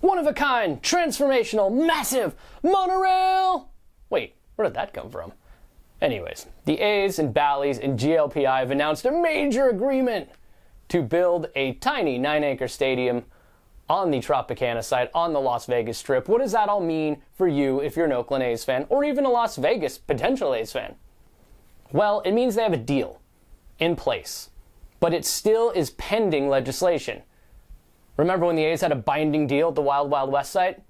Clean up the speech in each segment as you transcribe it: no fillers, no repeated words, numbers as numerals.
one-of-a-kind, transformational, massive monorail! Wait, where did that come from? Anyways, the A's and Bally's and GLPI have announced a major agreement to build a tiny 9-acre stadium on the Tropicana site on the Las Vegas Strip. What does that all mean for you if you're an Oakland A's fan, or even a Las Vegas potential A's fan? Well, it means they have a deal in place, but it still is pending legislation. Remember when the A's had a binding deal at the Wild Wild West site?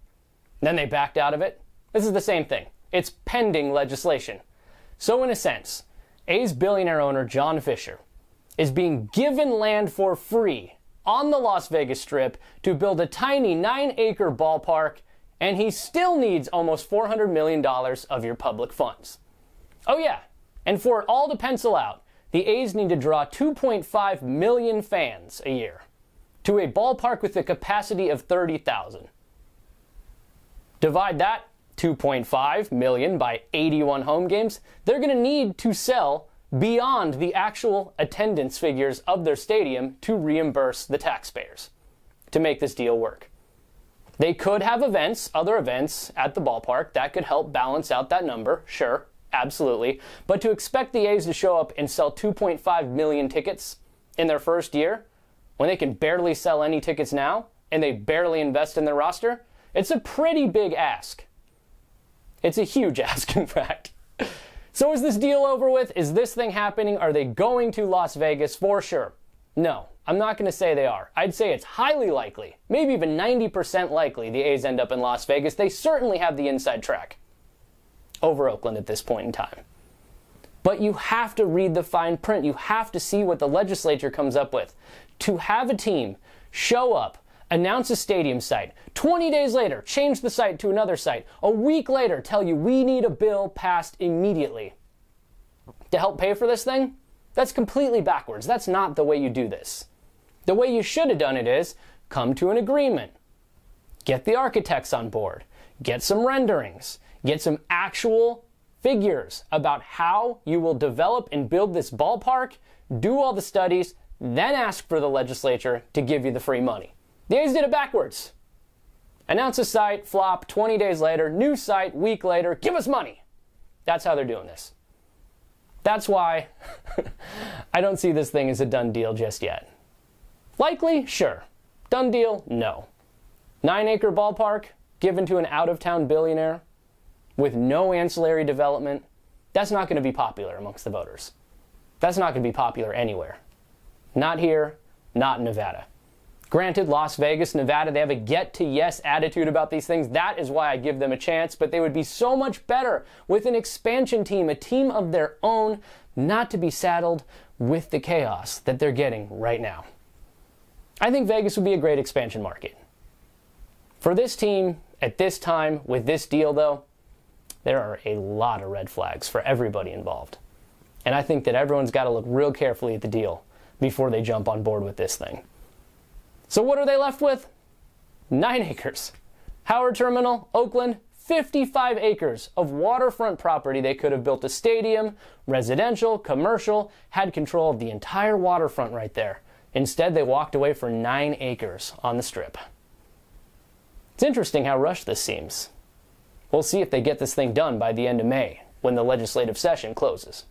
Then they backed out of it? This is the same thing. It's pending legislation. So in a sense, A's billionaire owner John Fisher is being given land for free on the Las Vegas Strip to build a tiny 9-acre ballpark, and he still needs almost $400 million of your public funds. Oh yeah, and for it all to pencil out, the A's need to draw 2.5 million fans a year to a ballpark with a capacity of 30,000. Divide that 2.5 million by 81 home games, they're going to need to sell beyond the actual attendance figures of their stadium to reimburse the taxpayers to make this deal work. They could have events, other events at the ballpark that could help balance out that number, sure, absolutely. But to expect the A's to show up and sell 2.5 million tickets in their first year, when they can barely sell any tickets now, and they barely invest in their roster, it's a pretty big ask. It's a huge ask, in fact. So is this deal over with? Is this thing happening? Are they going to Las Vegas for sure? No, I'm not going to say they are. I'd say it's highly likely, maybe even 90% likely the A's end up in Las Vegas. They certainly have the inside track over Oakland at this point in time. But you have to read the fine print. You have to see what the legislature comes up with. To have a team show up, announce a stadium site, 20 days later, change the site to another site, a week later, tell you we need a bill passed immediately to help pay for this thing, that's completely backwards. That's not the way you do this. The way you should have done it is come to an agreement, get the architects on board, get some renderings, get some actual figures about how you will develop and build this ballpark, do all the studies, then ask for the legislature to give you the free money. The A's did it backwards. Announce a site, flop, 20 days later, new site, week later, give us money. That's how they're doing this. That's why I don't see this thing as a done deal just yet. Likely? Sure. Done deal? No. 9-acre ballpark given to an out-of-town billionaire with no ancillary development, that's not going to be popular amongst the voters. That's not going to be popular anywhere. Not here, not in Nevada. Granted, Las Vegas, Nevada, they have a get-to-yes attitude about these things. That is why I give them a chance, but they would be so much better with an expansion team, a team of their own, not to be saddled with the chaos that they're getting right now. I think Vegas would be a great expansion market. For this team, at this time, with this deal, though, there are a lot of red flags for everybody involved. And I think that everyone's got to look real carefully at the deal before they jump on board with this thing. So what are they left with? 9 acres. Howard Terminal, Oakland, 55 acres of waterfront property. They could have built a stadium, residential, commercial, had control of the entire waterfront right there. Instead, they walked away for 9 acres on the Strip. It's interesting how rushed this seems. We'll see if they get this thing done by the end of May, when the legislative session closes.